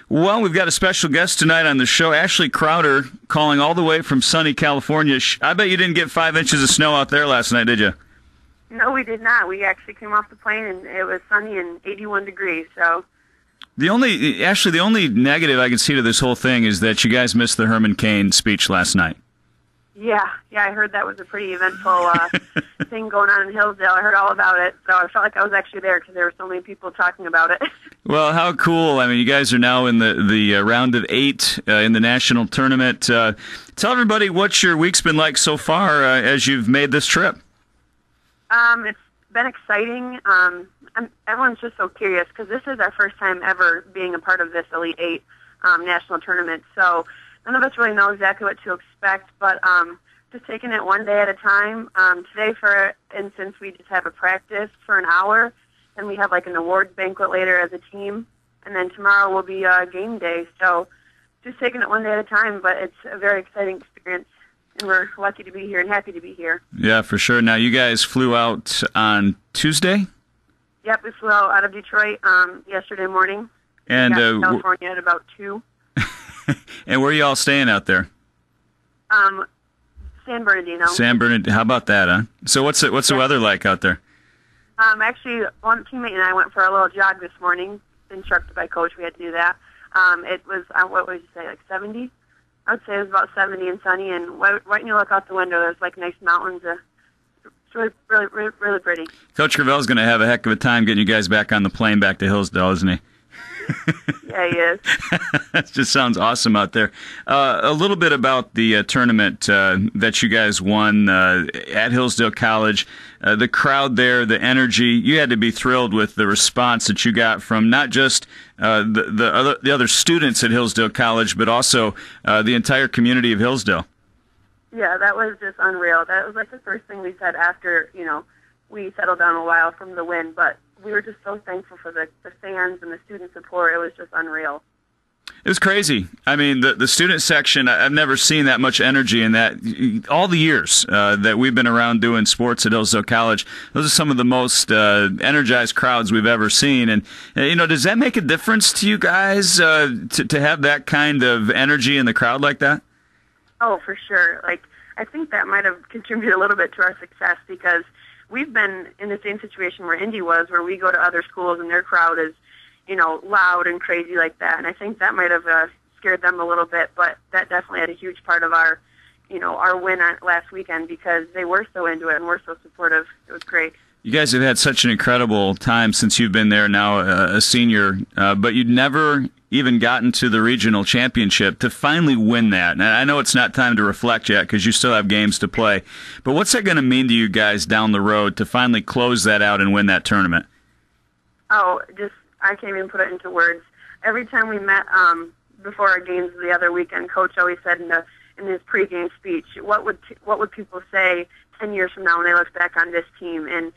Well, we've got a special guest tonight on the show, Ashlee Crowder, calling all the way from sunny California. I bet you didn't get 5 inches of snow out there last night, did you? No, we did not. We actually came off the plane, and it was sunny and 81 degrees, so... The only negative I can see to this whole thing is that you guys missed the Herman Cain speech last night. Yeah, I heard that was a pretty eventful thing going on in Hillsdale. I heard all about it, so I felt like I was actually there because there were so many people talking about it. Well, how cool. I mean, you guys are now in the round of 8 in the national tournament. Tell everybody what your week's been like so far as you've made this trip. It's been exciting. Everyone's just so curious because this is our first time ever being a part of this Elite 8 national tournament, so none of us really know exactly what to expect, but just taking it one day at a time. Today, for instance, we just have a practice for an hour, and we have like an awards banquet later as a team, and then tomorrow will be game day. So just taking it one day at a time, but it's a very exciting experience, and we're lucky to be here and happy to be here. Yeah, for sure. Now, you guys flew out on Tuesday? Yep, we flew out of Detroit yesterday morning. And we got to California at about 2. And where are you all staying out there? San Bernardino. San Bernardino. How about that, huh? So what's the weather like out there? Actually, one teammate and I went for a little jog this morning, instructed by Coach. We had to do that. It was, what would you say, like 70? I would say it was about 70 and sunny, and right when you look out the window, there's like nice mountains. It's really pretty. Coach Gravel's going to have a heck of a time getting you guys back on the plane back to Hillsdale, isn't he? Yeah, he is. That just sounds awesome out there. A little bit about the tournament that you guys won at Hillsdale College. The crowd there, the energy, you had to be thrilled with the response that you got from not just the other students at Hillsdale College, but also the entire community of Hillsdale. Yeah, that was just unreal. That was like the first thing we said after, we settled down a while from the win, but we were just so thankful for the fans and the student support. It was just unreal. It was crazy. I mean, the student section, I've never seen that much energy in that. All the years that we've been around doing sports at Hillsdale College, those are some of the most energized crowds we've ever seen. And, does that make a difference to you guys to have that kind of energy in the crowd like that? Oh, for sure. I think that might have contributed a little bit to our success because we've been in the same situation where Indy was, where we go to other schools and their crowd is, loud and crazy like that. And I think that might have scared them a little bit, but that definitely had a huge part of our win last weekend because they were so into it and were so supportive. It was great. You guys have had such an incredible time since you've been there now, a senior, but you'd never even gotten to the regional championship to finally win that. And I know it's not time to reflect yet because you still have games to play, but what's that going to mean to you guys down the road to finally close that out and win that tournament? Oh, I can't even put it into words. Every time we met before our games the other weekend, Coach always said in his pregame speech, what would people say 10 years from now when they look back on this team? And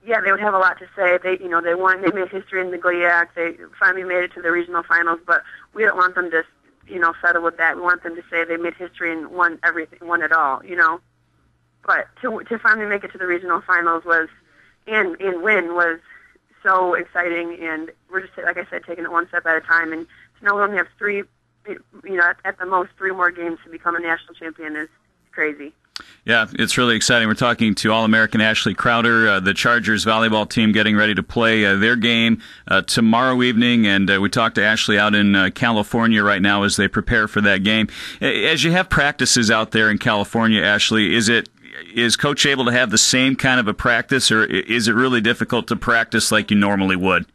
yeah, they would have a lot to say. They won. They made history in the GLIAC. They finally made it to the regional finals. But we don't want them to, settle with that. We want them to say they made history and won everything, won it all. But to finally make it to the regional finals and win was so exciting. And we're just, like I said, taking it one step at a time. And to know we only have 3, at the most 3 more games to become a national champion is crazy. Yeah, it's really exciting. We're talking to All-American Ashlee Crowder, the Chargers volleyball team getting ready to play their game tomorrow evening, and we talked to Ashlee out in California right now as they prepare for that game. As you have practices out there in California, Ashlee, is Coach able to have the same kind of a practice, or is it really difficult to practice like you normally would?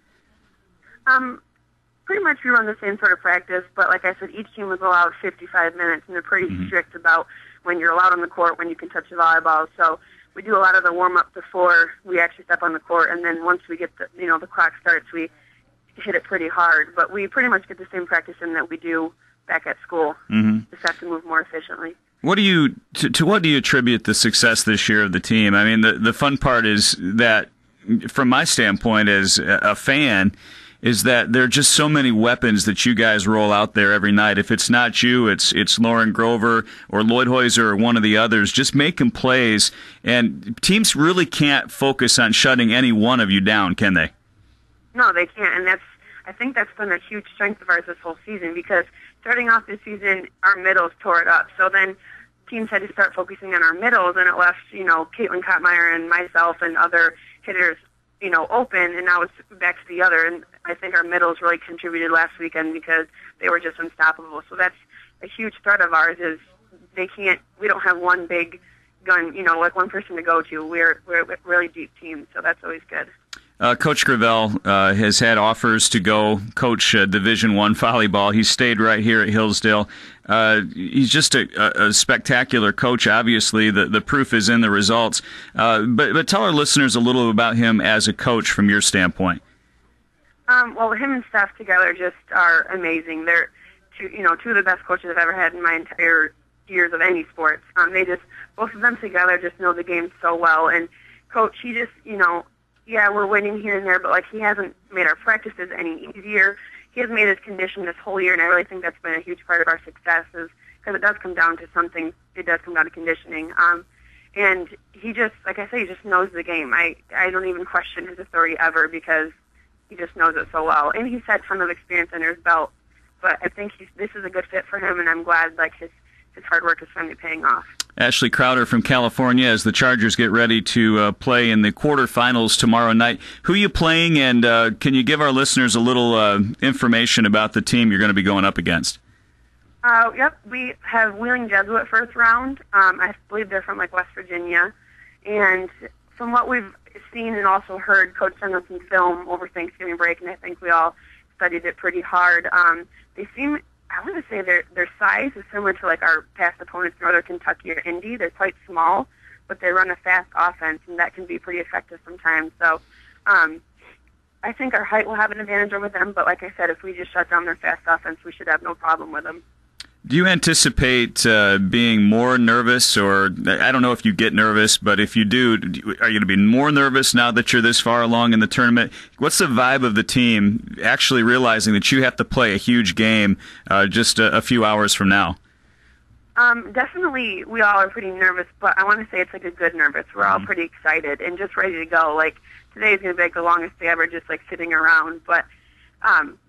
Pretty much we run the same sort of practice, but like I said, each team was allowed 55 minutes, and they're pretty strict about when you're allowed on the court, when you can touch the volleyball. So we do a lot of the warm-up before we actually step on the court, and then once we get the clock starts, we hit it pretty hard. But we pretty much get the same practice in that we do back at school. Just have to move more efficiently. What do you attribute the success this year of the team? I mean, the fun part is that, from my standpoint as a fan, is that there are just so many weapons that you guys roll out there every night. If it's not you, it's Lauren Grover or Lloyd Hoyser or one of the others, just making plays. And teams really can't focus on shutting any one of you down, can they? No, they can't. And that's, I think that's been a huge strength of ours this whole season because starting off this season, our middles tore it up. So then teams had to start focusing on our middles, and it left, Caitlin Kottmeyer and myself and other hitters, open, and now it's back to the other. And I think our middles really contributed last weekend because they were just unstoppable. So that's a huge threat of ours is we don't have one big gun, like one person to go to. We're a really deep team, so that's always good. Coach Gravel has had offers to go coach Division I volleyball. He's stayed right here at Hillsdale. He's just a spectacular coach, obviously. The proof is in the results. But tell our listeners a little about him as a coach from your standpoint. Well, him and Steph together just are amazing. They're two of the best coaches I've ever had in my entire years of any sports. Both of them together just know the game so well. And Coach, he just, yeah, we're winning here and there, but he hasn't made our practices any easier. He has made his condition this whole year, and I really think that's been a huge part of our success because it does come down to something. It does come down to conditioning. And he just, like I say, he just knows the game. I don't even question his authority ever because he just knows it so well. And he's had a ton of experience under his belt, but I think this is a good fit for him, and I'm glad his hard work is finally paying off. Ashlee Crowder from California as the Chargers get ready to play in the quarterfinals tomorrow night. Who are you playing, and can you give our listeners a little information about the team you're going to be going up against? Yep, we have Wheeling Jesuit first round. I believe they're from West Virginia. And from what we've seen and also heard, Coach sent us some film over Thanksgiving break, and I think we all studied it pretty hard. They seem... I want to say their size is similar to our past opponents, Northern Kentucky or Indy. They're quite small, but they run a fast offense, and that can be pretty effective sometimes. So I think our height will have an advantage over them, but like I said, if we just shut down their fast offense, we should have no problem with them. Do you anticipate being more nervous, or I don't know if you get nervous, but if you do, are you going to be more nervous now that you're this far along in the tournament? What's the vibe of the team actually realizing that you have to play a huge game just a few hours from now? Definitely we all are pretty nervous, but I want to say it's a good nervous. We're all pretty excited and just ready to go. Today is going to be the longest day ever just sitting around, but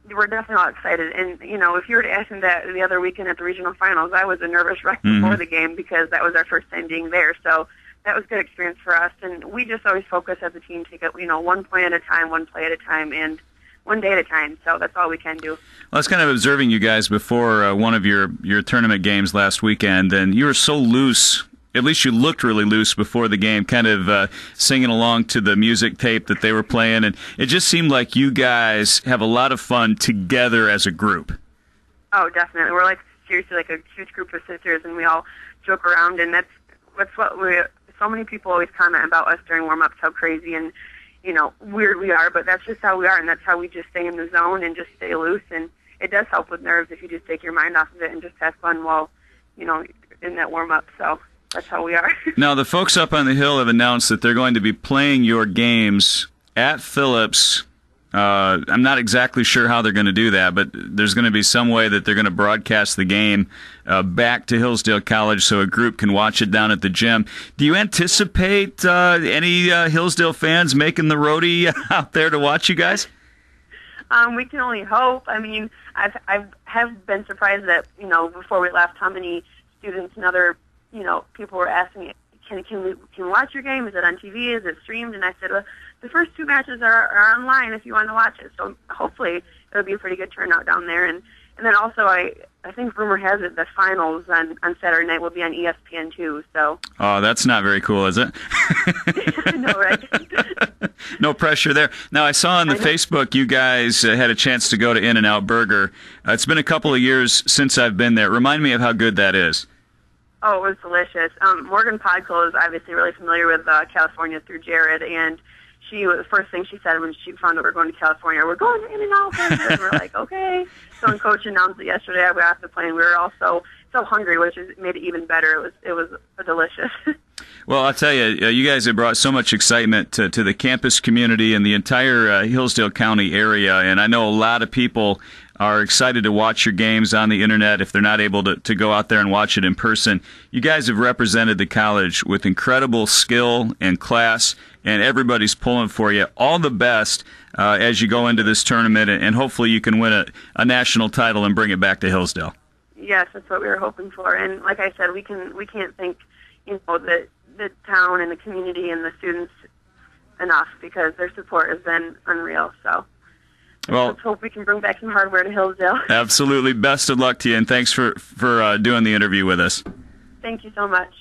we're definitely all excited. And, if you were to ask me that the other weekend at the regional finals, I was a nervous wreck before the game because that was our first time being there. So that was a good experience for us. And we just always focus as a team to get, one point at a time, one play at a time, and one day at a time. So that's all we can do. Well, I was kind of observing you guys before one of your tournament games last weekend, and you were so loose. At least you looked really loose before the game, kind of singing along to the music tape that they were playing, and it just seemed like you guys have a lot of fun together as a group. Oh, definitely. We're seriously a huge group of sisters, and we all joke around, and that's what so many people always comment about us during warm-ups, how crazy and, weird we are, but that's just how we are, and that's how we just stay in the zone and just stay loose, and it does help with nerves if you just take your mind off of it and just have fun while, in that warm-up, so... That's how we are. Now, the folks up on the hill have announced that they're going to be playing your games at Phillips. I'm not exactly sure how they're going to do that, but there's going to be some way that they're going to broadcast the game back to Hillsdale College so a group can watch it down at the gym. Do you anticipate any Hillsdale fans making the roadie out there to watch you guys? We can only hope. I mean, I have been surprised that, before we left, how many students and other people were asking me, can we watch your game? Is it on TV? Is it streamed? And I said, well, the first two matches are online if you want to watch it. So hopefully it'll be a pretty good turnout down there. And then also I think rumor has it the finals on Saturday night will be on ESPN too. So. Oh, that's not very cool, is it? No, right? No pressure there. Now, I saw on the Facebook you guys had a chance to go to In-N-Out Burger. It's been a couple of years since I've been there. Remind me of how good that is. Oh, it was delicious. Morgan Podkol is obviously really familiar with California through Jared, and the first thing she said when she found out we were going to California, we're going to In-N-Out Burger. And we're like, okay. So when Coach announced it yesterday, I got off the plane. We were all so so hungry, which made it even better. It was delicious. Well, I'll tell you, you guys have brought so much excitement to the campus community and the entire Hillsdale County area, and I know a lot of people are excited to watch your games on the internet if they're not able to go out there and watch it in person. You guys have represented the college with incredible skill and class, and everybody's pulling for you. All the best as you go into this tournament, and hopefully you can win a national title and bring it back to Hillsdale. Yes, that's what we were hoping for. And like I said, we can't thank the town and the community and the students enough, because their support has been unreal. So let's hope we can bring back some hardware to Hillsdale. Absolutely. Best of luck to you, and thanks for doing the interview with us. Thank you so much.